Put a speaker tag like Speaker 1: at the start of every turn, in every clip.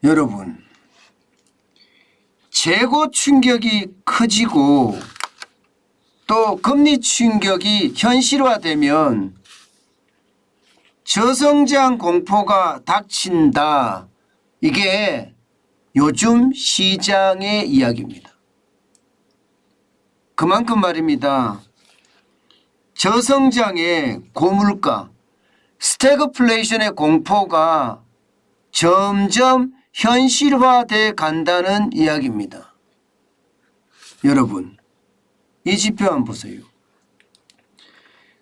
Speaker 1: 여러분, 재고 충격이 커지고 또 금리 충격이 현실화되면 저성장 공포가 닥친다. 이게 요즘 시장의 이야기입니다. 그만큼 말입니다. 저성장의 고물가, 스태그플레이션의 공포가 점점 현실화돼 간다는 이야기입니다. 여러분, 이 지표 한번 보세요.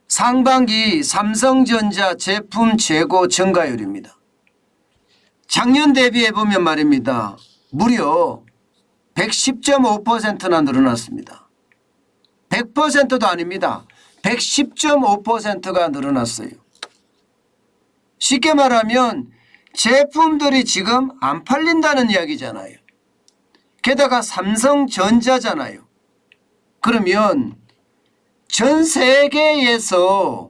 Speaker 1: 상반기 삼성전자 제품 재고 증가율입니다. 작년 대비해 보면 말입니다. 무려 110.5%나 늘어났습니다. 100%도 아닙니다. 110.5%가 늘어났어요. 쉽게 말하면 제품들이 지금 안 팔린다는 이야기잖아요. 게다가 삼성전자잖아요. 그러면 전 세계에서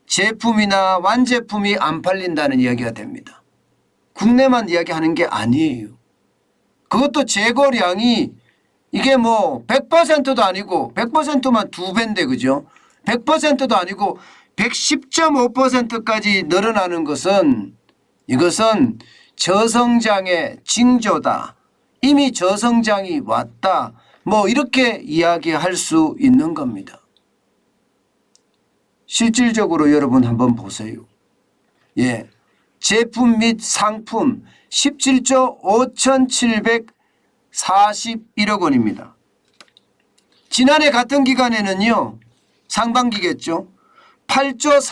Speaker 1: 제품이나 완제품이 안 팔린다는 이야기가 됩니다. 국내만 이야기하는 게 아니에요. 그것도 재고량이 이게 뭐 100%도 아니고 100%만 2배인데 그죠? 100%도 아니고 110.5%까지 늘어나는 것은 이것은 저성장의 징조다. 이미 저성장이 왔다. 뭐 이렇게 이야기할 수 있는 겁니다. 실질적으로 여러분 한번 보세요. 예, 제품 및 상품 17조 5,741억 원입니다. 지난해 같은 기간에는요. 상반기겠죠. 8조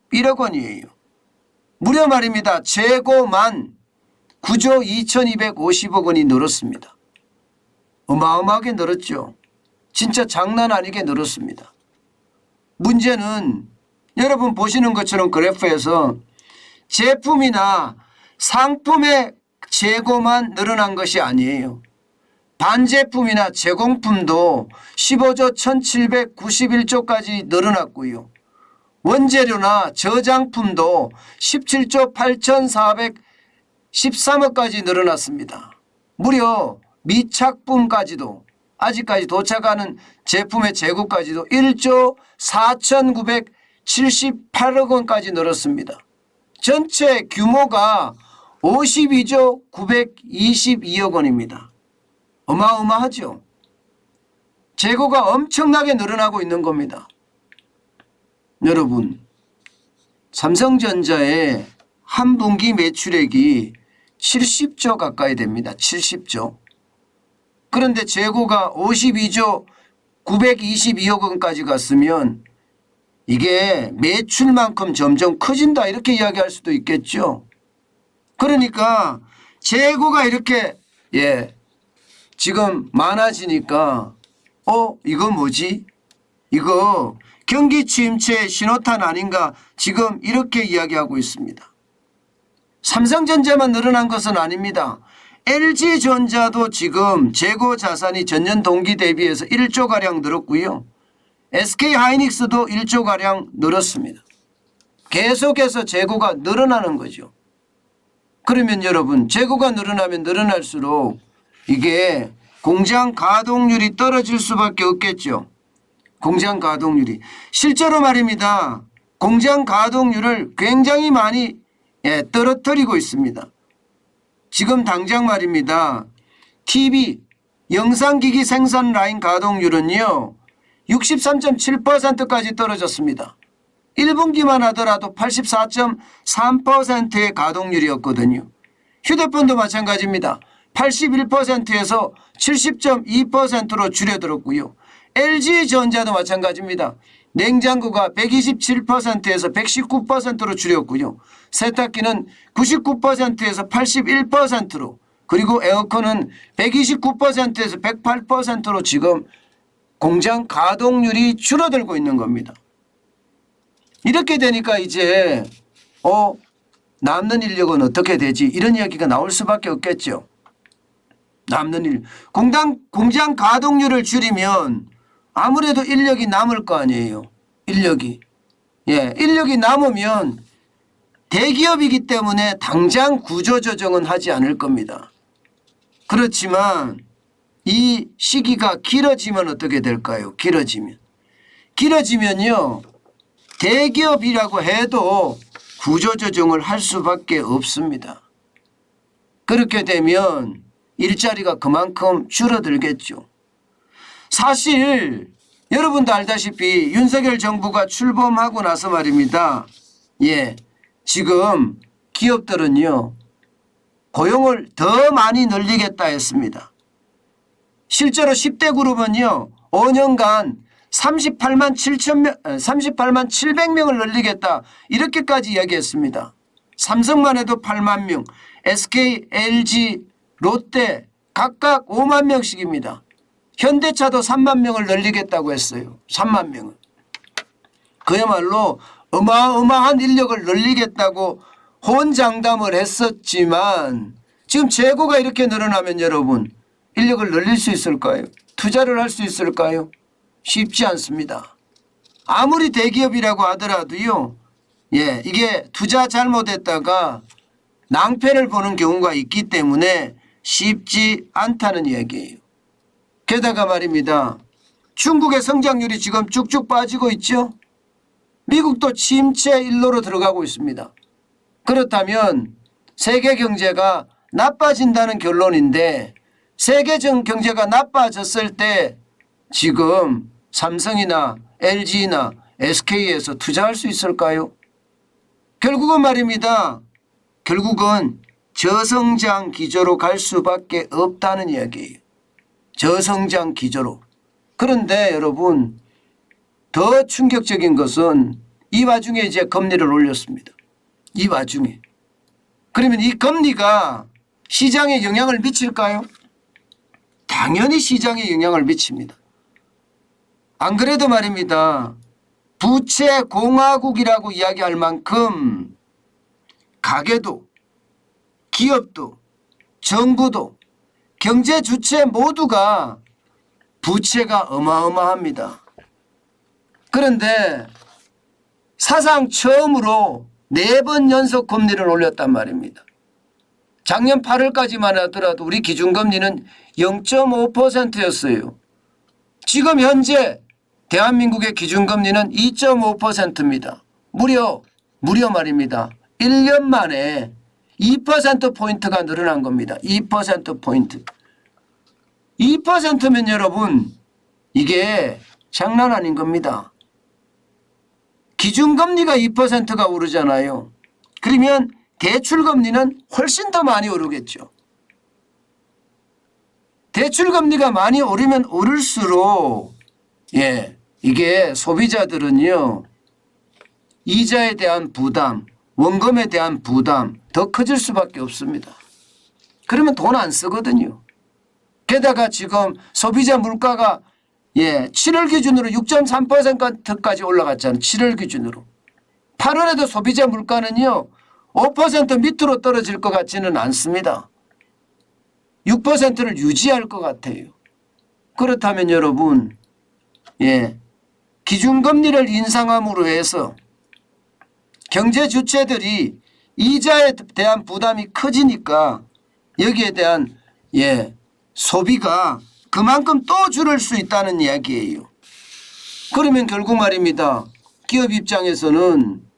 Speaker 1: 3,491억 원이에요. 무려 말입니다. 재고만 9조 2,250억 원이 늘었습니다. 어마어마하게 늘었죠. 진짜 장난 아니게 늘었습니다. 문제는 여러분 보시는 것처럼 그래프에서 제품이나 상품의 재고만 늘어난 것이 아니에요. 반제품이나 제공품도 15조 1,791조까지 늘어났고요. 원재료나 저장품도 17조 8,413억까지 늘어났습니다. 무려 미착품까지도 아직까지 도착하는 제품의 재고까지도 1조 4,978억 원까지 늘었습니다. 전체 규모가 52조 922억 원입니다. 어마어마하죠. 재고가 엄청나게 늘어나고 있는 겁니다. 여러분, 삼성전자의 한 분기 매출액이 70조 가까이 됩니다. 70조. 그런데 재고가 52조 922억 원까지 갔으면 이게 매출만큼 점점 커진다 이렇게 이야기할 수도 있겠죠. 그러니까 재고가 이렇게 지금 많아지니까 이거 뭐지? 이거 경기 침체 신호탄 아닌가 지금 이렇게 이야기하고 있습니다. 삼성전자만 늘어난 것은 아닙니다. LG전자도 지금 재고 자산이 전년 동기 대비해서 1조가량 늘었고요. SK하이닉스도 1조가량 늘었습니다. 계속해서 재고가 늘어나는 거죠. 그러면 여러분 재고가 늘어나면 늘어날수록 이게 공장 가동률이 떨어질 수밖에 없겠죠. 공장 가동률이. 실제로 말입니다. 공장 가동률을 굉장히 많이 떨어뜨리고 있습니다. 지금 당장 말입니다. TV 영상기기 생산 라인 가동률은요. 63.7%까지 떨어졌습니다. 1분기만 하더라도 84.3%의 가동률이었거든요. 휴대폰도 마찬가지입니다. 81%에서 70.2%로 줄어들었고요. LG전자도 마찬가지입니다. 냉장고가 127%에서 119%로 줄였고요. 세탁기는 99%에서 81%로 그리고 에어컨은 129%에서 108%로 지금 공장 가동률이 줄어들고 있는 겁니다. 이렇게 되니까 이제 남는 인력은 어떻게 되지? 이런 이야기가 나올 수밖에 없겠죠. 남는 일. 공장 가동률을 줄이면 아무래도 인력이 남을 거 아니에요. 인력이. 인력이 남으면 대기업이기 때문에 당장 구조조정은 하지 않을 겁니다. 그렇지만 이 시기가 길어지면 어떻게 될까요? 길어지면요. 대기업이라고 해도 구조조정을 할 수밖에 없습니다. 그렇게 되면 일자리가 그만큼 줄어들겠죠. 사실 여러분도 알다시피 윤석열 정부가 출범하고 나서 말입니다. 지금 기업들은요. 고용을 더 많이 늘리겠다 했습니다. 실제로 10대 그룹은요. 5년간 38만 700명을 늘리겠다 이렇게까지 이야기했습니다. 삼성만 해도 8만 명, SK, LG, 롯데 각각 5만 명씩입니다. 현대차도 3만 명을 늘리겠다고 했어요. 3만 명을. 그야말로 어마어마한 인력을 늘리겠다고 혼장담을 했었지만 지금 재고가 이렇게 늘어나면 여러분 인력을 늘릴 수 있을까요? 투자를 할 수 있을까요? 쉽지 않습니다. 아무리 대기업이라고 하더라도요. 이게 투자 잘못했다가 낭패를 보는 경우가 있기 때문에 쉽지 않다는 이야기예요. 게다가 말입니다. 중국의 성장률이 지금 쭉쭉 빠지고 있죠. 미국도 침체 일로로 들어가고 있습니다. 그렇다면 세계 경제가 나빠진다는 결론인데 세계 경제가 나빠졌을 때 지금 삼성이나 LG나 SK에서 투자할 수 있을까요? 결국은 말입니다. 결국은 저성장 기조로 갈 수밖에 없다는 이야기예요. 저성장 기조로. 그런데 여러분 더 충격적인 것은 이 와중에 이제 금리를 올렸습니다. 이 와중에. 그러면 이 금리가 시장에 영향을 미칠까요? 당연히 시장에 영향을 미칩니다. 안 그래도 말입니다. 부채 공화국이라고 이야기할 만큼 가계도 기업도 정부도 경제 주체 모두가 부채가 어마어마합니다. 그런데 사상 처음으로 4번 연속 금리를 올렸단 말입니다. 작년 8월까지만 하더라도 우리 기준금리는 0.5%였어요. 지금 현재 대한민국의 기준금리는 2.5%입니다. 무려 말입니다. 1년 만에 2%포인트가 늘어난 겁니다. 2%포인트. 2%면 여러분 이게 장난 아닌 겁니다. 기준금리가 2%가 오르잖아요. 그러면 대출금리는 훨씬 더 많이 오르겠죠. 대출금리가 많이 오르면 오를수록 이게 소비자들은요. 이자에 대한 부담, 원금에 대한 부담 더 커질 수밖에 없습니다. 그러면 돈 안 쓰거든요. 게다가 지금 소비자 물가가 7월 기준으로 6.3%까지 올라갔잖아요. 7월 기준으로. 8월에도 소비자 물가는요. 5% 밑으로 떨어질 것 같지는 않습니다. 6%를 유지할 것 같아요. 그렇다면 여러분 기준금리를 인상함으로 해서 경제 주체들이 이자에 대한 부담이 커지니까 여기에 대한 소비가 그만큼 또 줄을 수 있다는 이야기예요. 그러면 결국 말입니다. 기업 입장에서는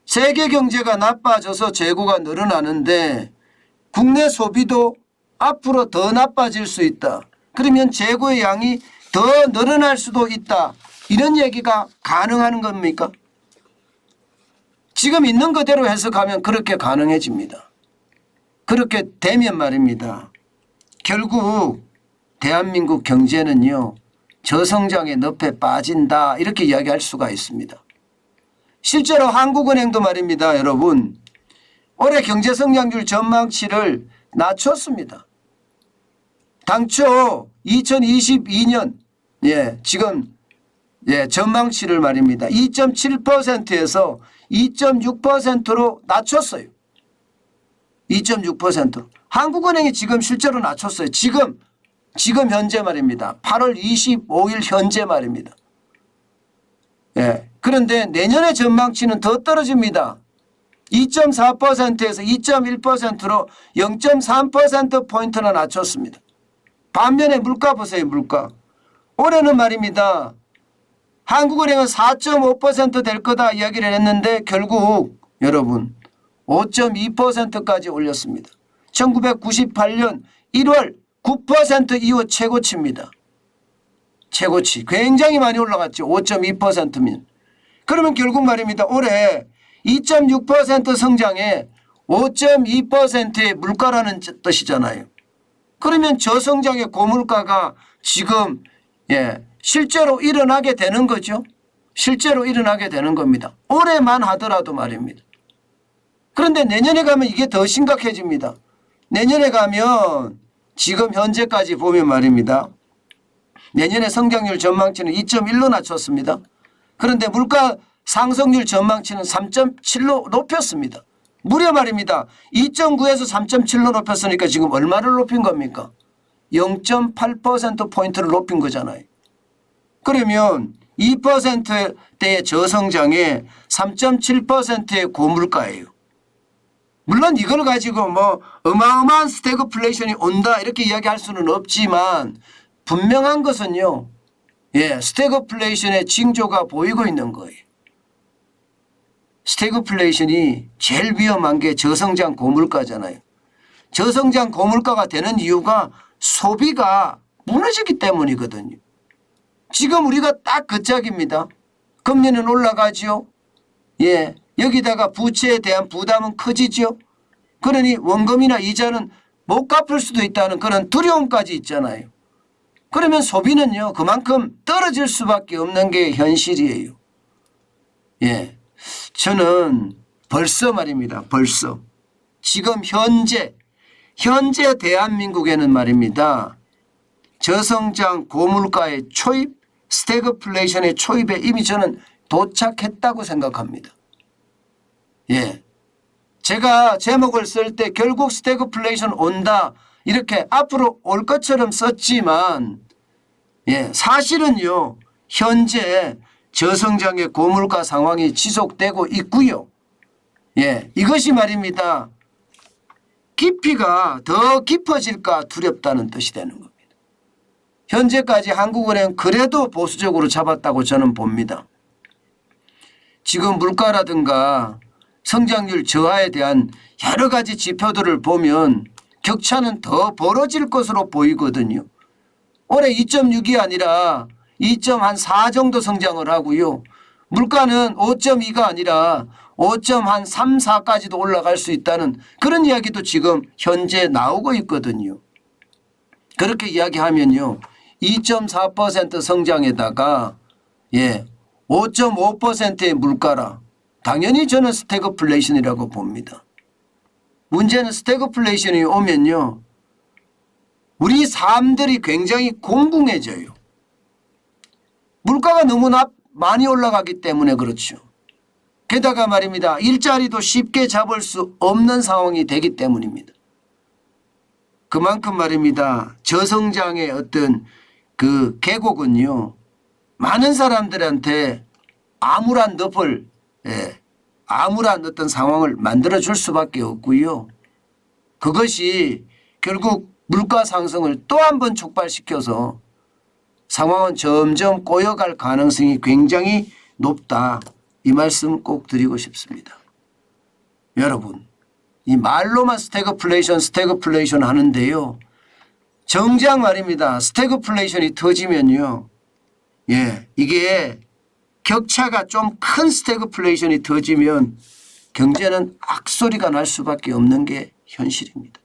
Speaker 1: 세계 경제가 나빠져서 재고가 늘어나는데 국내 소비도 앞으로 더 나빠질 수 있다. 그러면 재고의 양이 더 늘어날 수도 있다. 이런 얘기가 가능한 겁니까? 지금 있는 그대로 해석하면 그렇게 가능해집니다. 그렇게 되면 말입니다. 결국 대한민국 경제는요. 저성장의 늪에 빠진다 이렇게 이야기할 수가 있습니다. 실제로 한국은행도 말입니다. 여러분 올해 경제성장률 전망치를 낮췄습니다. 당초 2022년 지금 전망치를 말입니다. 2.7%에서 2.6%로 낮췄어요. 2.6%. 한국은행이 지금 실제로 낮췄어요. 지금 현재 말입니다. 8월 25일 현재 말입니다. 그런데 내년의 전망치는 더 떨어집니다. 2.4%에서 2.1%로 0.3%포인트나 낮췄습니다. 반면에 물가 보세요. 물가. 올해는 말입니다. 한국은행은 4.5% 될 거다 이야기를 했는데 결국 여러분 5.2%까지 올렸습니다. 1998년 1월 9% 이후 최고치입니다. 최고치. 굉장히 많이 올라갔죠. 5.2%면. 그러면 결국 말입니다. 올해 2.6% 성장에 5.2%의 물가라는 뜻이잖아요. 그러면 저성장의 고물가가 지금 실제로 일어나게 되는 거죠. 실제로 일어나게 되는 겁니다. 올해만 하더라도 말입니다. 그런데 내년에 가면 이게 더 심각해집니다. 내년에 가면 지금 현재까지 보면 말입니다. 내년에 성장률 전망치는 2.1로 낮췄습니다. 그런데 물가 상승률 전망치는 3.7로 높였습니다. 무려 말입니다. 2.9에서 3.7로 높였으니까 지금 얼마를 높인 겁니까? 0.8%포인트를 높인 거잖아요. 그러면 2%대의 저성장에 3.7%의 고물가예요. 물론 이걸 가지고 뭐 어마어마한 스태그플레이션이 온다 이렇게 이야기할 수는 없지만 분명한 것은요. 스태그플레이션의 징조가 보이고 있는 거예요. 스태그플레이션이 제일 위험한 게 저성장 고물가잖아요. 저성장 고물가가 되는 이유가 소비가 무너지기 때문이거든요. 지금 우리가 딱 그 짝입니다. 금리는 올라가죠. 여기다가 부채에 대한 부담은 커지죠. 그러니 원금이나 이자는 못 갚을 수도 있다는 그런 두려움까지 있잖아요. 그러면 소비는요 그만큼 떨어질 수밖에 없는 게 현실이에요. 저는 벌써 말입니다. 벌써 지금 현재 대한민국에는 말입니다. 저성장 고물가의 초입, 스태그플레이션의 초입에 이미 저는 도착했다고 생각합니다. 제가 제목을 쓸 때 결국 스태그플레이션 온다 이렇게 앞으로 올 것처럼 썼지만 사실은요 현재 저성장의 고물가 상황이 지속되고 있고요. 이것이 말입니다. 깊이가 더 깊어질까 두렵다는 뜻이 되는 겁니다. 현재까지 한국은행 그래도 보수적으로 잡았다고 저는 봅니다. 지금 물가라든가 성장률 저하에 대한 여러 가지 지표들을 보면 격차는 더 벌어질 것으로 보이거든요. 올해 2.6이 아니라 2.4 정도 성장을 하고요. 물가는 5.2가 아니라 5.3, 4까지도 올라갈 수 있다는 그런 이야기도 지금 현재 나오고 있거든요. 그렇게 이야기하면요. 2.4% 성장에다가 5.5%의 물가라. 당연히 저는 스태그플레이션이라고 봅니다. 문제는 스태그플레이션이 오면요. 우리 삶들이 굉장히 공공해져요. 물가가 너무 많이 올라가기 때문에 그렇죠. 게다가 말입니다. 일자리도 쉽게 잡을 수 없는 상황이 되기 때문입니다. 그만큼 말입니다. 저성장의 어떤 그 계곡은요. 많은 사람들한테 암울한 늪을 암울한 어떤 상황을 만들어줄 수밖에 없고요. 그것이 결국 물가 상승을 또 한 번 촉발시켜서 상황은 점점 꼬여갈 가능성이 굉장히 높다. 이 말씀 꼭 드리고 싶습니다. 여러분 이 말로만 스태그플레이션 하는데요. 정작 말입니다. 스태그플레이션이 터지면요. 이게 격차가 좀 큰 스태그플레이션이 터지면 경제는 악소리가 날 수밖에 없는 게 현실입니다.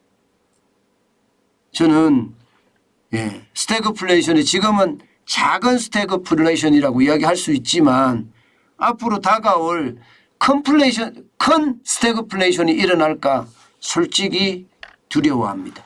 Speaker 1: 저는 스태그플레이션이 지금은 작은 스태그플레이션이라고 이야기할 수 있지만 앞으로 다가올 큰 스태그플레이션이 일어날까 솔직히 두려워합니다.